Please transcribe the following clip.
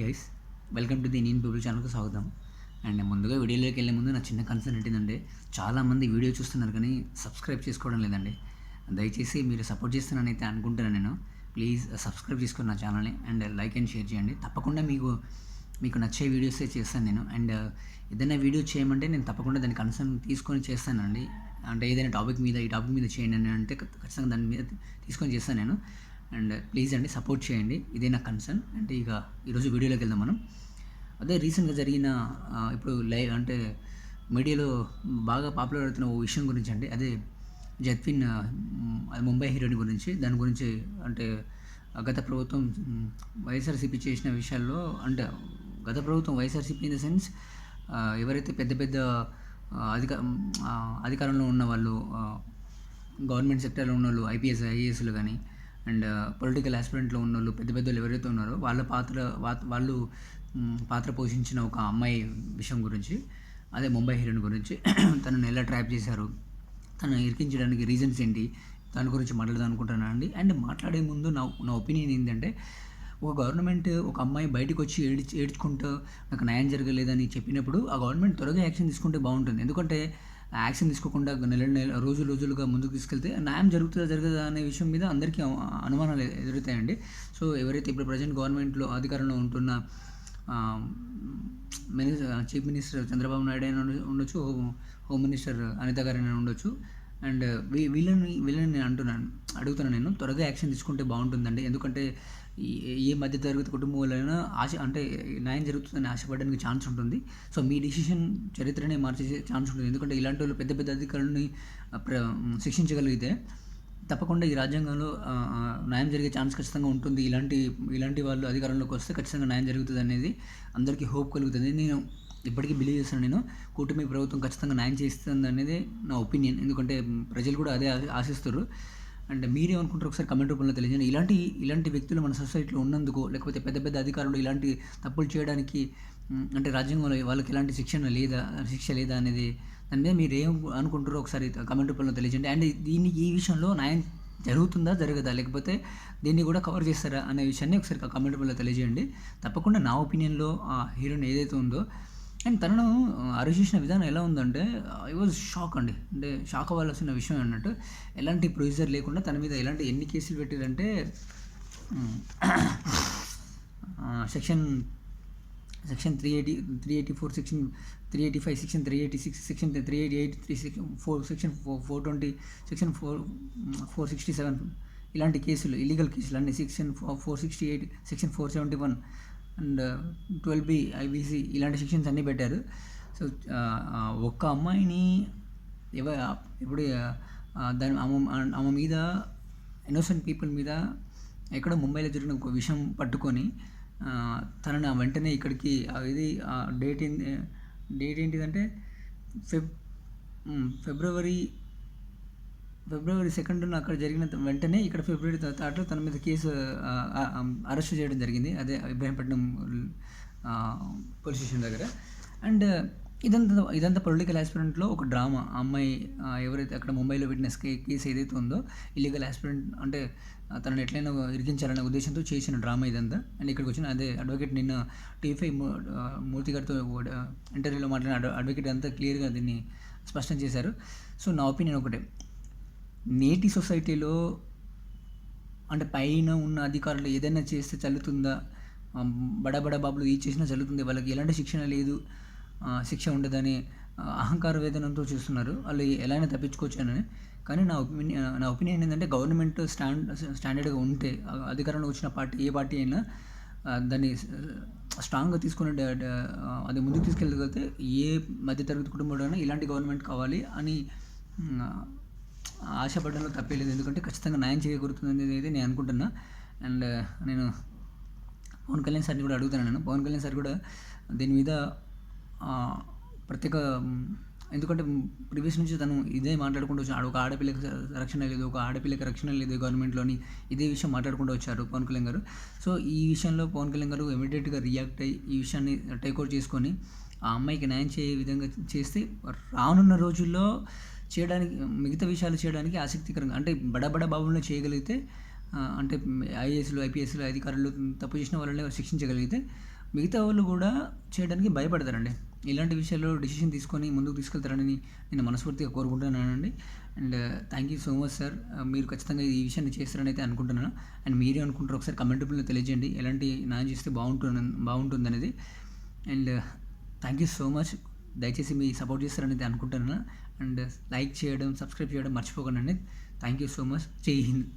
Guys, welcome to the Indian people ఛానల్కి స్వాగతం. And ముందుగా వీడియోలోకి వెళ్ళే ముందు నా చిన్న కన్సర్న్ ఏంటంటే, చాలామంది వీడియో చూస్తున్నారు కానీ సబ్స్క్రైబ్ చేసుకోవడం లేదండి. దయచేసి మీరు సపోర్ట్ చేస్తున్నానని అయితే అనుకుంటున్నాను నేను. ప్లీజ్ సబ్స్క్రైబ్ చేసుకుని నా ఛానల్ని అండ్ లైక్ అండ్ షేర్ చేయండి. తప్పకుండా మీకు నచ్చే వీడియోసే చేస్తాను నేను. అండ్ ఏదైనా వీడియో చేయమంటే నేను తప్పకుండా దాని కన్సర్న్ తీసుకొని చేస్తానండి. అంటే ఏదైనా టాపిక్ మీద ఈ టాపిక్ మీద చేయండి అని అంటే ఖచ్చితంగా దాని మీద తీసుకొని చేస్తాను నేను. అండ్ ప్లీజ్ అండి సపోర్ట్ చేయండి, ఇదే నా కన్సర్న్. అంటే ఇక ఈరోజు వీడియోలోకి వెళ్దాం మనం. అదే రీసెంట్గా జరిగిన ఇప్పుడు లైవ్ అంటే మీడియాలో బాగా పాపులర్ అవుతున్న ఓ విషయం గురించి అండి. అదే జత్విన్, ముంబై హీరోయిన్ గురించి. దాని గురించి అంటే గత ప్రభుత్వం వైఎస్ఆర్సీపీ చేసిన విషయాల్లో, అంటే గత ప్రభుత్వం వైఎస్ఆర్సీపీ ఇన్ ద సెన్స్ ఎవరైతే పెద్ద పెద్ద అధికారంలో ఉన్న వాళ్ళు, గవర్నమెంట్ సెక్టర్లో ఉన్న వాళ్ళు, ఐపీఎస్ ఐఏఎస్లు కానీ అండ్ పొలిటికల్ ఆస్పిరెంట్లో ఉన్న వాళ్ళు, పెద్ద పెద్దలు ఎవరైతే ఉన్నారో వాళ్ళ వాళ్ళు పాత్ర పోషించిన ఒక అమ్మాయి విషయం గురించి, అదే ముంబై హీరోయిన్ గురించి. తనను ఎలా ట్రాప్ చేశారు, తను ఇరికించడానికి రీజన్స్ ఏంటి, దాని గురించి మాట్లాడదాం అనుకుంటున్నాను అండి. అండ్ మాట్లాడే ముందు నా ఒపీనియన్ ఏంటంటే, ఒక గవర్నమెంట్ ఒక అమ్మాయి బయటకు వచ్చి ఏడ్చుకుంటూ నాకు న్యాయం జరగలేదని చెప్పినప్పుడు ఆ గవర్నమెంట్ త్వరగా యాక్షన్ తీసుకుంటే బాగుంటుంది. ఎందుకంటే యాక్షన్ తీసుకోకుండా రోజులుగా ముందుకు తీసుకెళ్తే న్యాయం జరగదా అనే విషయం మీద అందరికీ అనుమానాలు ఎదురుతాయండి. సో ఎవరైతే ఇప్పుడు ప్రజెంట్ గవర్నమెంట్లో అధికారంలో ఉంటున్న చీఫ్ మినిస్టర్ చంద్రబాబు నాయుడు అయినా ఉండొచ్చు, హోమ్ మినిస్టర్ అనిత గారైనా ఉండొచ్చు. అండ్ వీళ్ళని అడుగుతున్నాను నేను, త్వరగా యాక్షన్ తీసుకుంటే బాగుంటుందండి. ఎందుకంటే ఏ మధ్యతరగతి కుటుంబాలైనా అంటే న్యాయం జరుగుతుందని ఆశపడడానికి ఛాన్స్ ఉంటుంది. సో మీ డిసిషన్ చరిత్రనే మార్చేసే ఛాన్స్ ఉంటుంది. ఎందుకంటే ఇలాంటి వాళ్ళు పెద్ద పెద్ద అధికారులని శిక్షించగలిగితే తప్పకుండా ఈ రాజ్యాంగంలో న్యాయం జరిగే ఛాన్స్ ఖచ్చితంగా ఉంటుంది. ఇలాంటి వాళ్ళు అధికారంలోకి వస్తే ఖచ్చితంగా న్యాయం జరుగుతుంది అనేది అందరికీ హోప్ కలుగుతుంది. నేను ఇప్పటికీ బిలీవ్ చేస్తాను. నేను కూటమి ప్రభుత్వం ఖచ్చితంగా న్యాయం చేస్తుంది అనేది నా ఒపీనియన్. ఎందుకంటే ప్రజలు కూడా అదే ఆశిస్తారు. అండ్ మీరేమనుకుంటారు ఒకసారి కమెంట్ రూపంలో తెలియజేయండి. ఇలాంటి వ్యక్తులు మన సొసైటీలో ఉన్నందుకు, లేకపోతే పెద్ద పెద్ద అధికారులు ఇలాంటి తప్పులు చేయడానికి అంటే రాజ్యాంగంలో వాళ్ళకి ఎలాంటి శిక్ష లేదా అనేది దాని మీద మీరు ఏం అనుకుంటారో ఒకసారి కమెంట్ రూపంలో తెలియజేయండి. అండ్ ఈ విషయంలో న్యాయం జరుగుతుందా జరగదా, లేకపోతే దీన్ని కూడా కవర్ చేస్తారా అనే విషయాన్ని ఒకసారి కమెంట్ రూపంలో తెలియజేయండి. తప్పకుండా నా ఒపీనియన్లో ఆ హీరోయిన్ ఏదైతే ఉందో అండ్ తనను అరెస్ట్ చేసిన విధానం ఎలా ఉందంటే ఐ వాజ్ షాక్ అండి. అంటే షాక్ అవ్వాల్సిన విషయం అన్నట్టు. ఎలాంటి ప్రొసీజర్ లేకుండా తన మీద ఎన్ని కేసులు పెట్టారంటే section 384, section 385, section 386, section 388, section 420, section 467 ఇలాంటి కేసులు, ఇల్లీగల్ కేసులు అన్నీ, section 468, section 471 and 12B IBC ఇలాంటి సెక్షన్స్ అన్నీ పెట్టారు. సో ఒక్క అమ్మాయిని ఇప్పుడు దాని ఆమె మీద, ఇన్నోసెంట్ పీపుల్ మీద ఎక్కడో ముంబైలో జరిగిన ఒక విషయం పట్టుకొని తనని వెంటనే ఇక్కడికి ఇది డేట్ ఏంటిదంటే ఫిబ్రవరి 2న అక్కడ జరిగిన వెంటనే ఇక్కడ ఫిబ్రవరి 3 తన మీద కేసు అరెస్ట్ చేయడం జరిగింది. అదే ఇబ్రహీంపట్నం పోలీస్ స్టేషన్ దగ్గర. అండ్ ఇదంతా పొలిటికల్ ఆస్పిరెంట్లో ఒక డ్రామా. అమ్మాయి ఎవరైతే అక్కడ ముంబైలో పెట్టిన కేసు ఏదైతే ఉందో, ఇల్లీగల్ ఆస్పిరెంట్ అంటే తనను ఎట్లయినా ఇరికించాలనే ఉద్దేశంతో చేసిన డ్రామా ఇదంతా. అండ్ ఇక్కడికి వచ్చిన అదే అడ్వకేట్ నిన్న టీవీ మూర్తి గారితో ఇంటర్వ్యూలో మాట్లాడిన అడ్వకేట్ అంతా క్లియర్గా దీన్ని స్పష్టం చేశారు. సో నా ఒపీనియన్ ఒకటే, నేటి సొసైటీలో అంటే పైన ఉన్న అధికారులు ఏదైనా చేస్తే చల్లుతుందా, బడా బాబులు ఈ చేసినా చల్లుతుంది, వాళ్ళకి ఎలాంటి శిక్ష ఉండదని అహంకార వేదనంతో చూస్తున్నారు. వాళ్ళు ఎలా అయినా తప్పించుకోవచ్చానని. కానీ నా ఒపీనియన్ ఏంటంటే, గవర్నమెంట్ స్టాండర్డ్గా ఉంటే అధికారంలో వచ్చిన ఏ పార్టీ అయినా దాన్ని స్ట్రాంగ్గా తీసుకుని అది ముందుకు తీసుకెళ్ళగలిగితే ఏ మధ్యతరగతి కుటుంబంలోనైనా ఇలాంటి గవర్నమెంట్ కావాలి అని ఆశపడడంలో తప్పేలేదు. ఎందుకంటే ఖచ్చితంగా న్యాయం చేయకూరుతుంది అనేది నేను అనుకుంటున్నా. అండ్ నేను పవన్ కళ్యాణ్ సార్ని కూడా అడుగుతున్నాను. పవన్ కళ్యాణ్ సార్ కూడా దీని మీద ప్రత్యేక, ఎందుకంటే ప్రీవియస్ నుంచి తను ఇదే మాట్లాడుకుంటూ వచ్చాడు. ఒక ఆడపిల్లకి రక్షణ లేదు గవర్నమెంట్లోని, ఇదే విషయం మాట్లాడుకుంటూ వచ్చారు పవన్ కళ్యాణ్ గారు. సో ఈ విషయంలో పవన్ కళ్యాణ్ గారు ఇమీడియట్గా రియాక్ట్ అయ్యి ఈ విషయాన్ని టేక్అవుట్ చేసుకొని ఆ అమ్మాయికి న్యాయం చేయ విధంగా చేస్తే రానున్న రోజుల్లో మిగతా విషయాలు చేయడానికి ఆసక్తికరంగా, అంటే బడా బాబులను చేయగలిగితే, అంటే ఐఏఎస్లు ఐపీఎస్లు అధికారులు తప్పు చేసిన వాళ్ళని శిక్షించగలిగితే మిగతా వాళ్ళు కూడా చేయడానికి భయపడతారండి. ఇలాంటి విషయాల్లో డెసిషన్ తీసుకొని ముందుకు తీసుకెళ్తారని నేను మనస్ఫూర్తిగా కోరుకుంటున్నానండి. And thank you so much sir. మీరు ఖచ్చితంగా ఈ విషయాన్ని చేస్తారని అయితే అనుకుంటున్నాను. అండ్ మీరే అనుకుంటారో ఒకసారి కమెంట్ రూపంలో తెలియజేయండి, ఎలాంటి న్యాయం చేస్తే బాగుంటుందనేది. And thank you so much. దయచేసి మీ సపోర్ట్ చేస్తారని అయితే అనుకుంటున్నాను. అండ్ లైక్ చేయడం, సబ్స్క్రైబ్ చేయడం మర్చిపోకండి. Thank you so much. జై హింద్.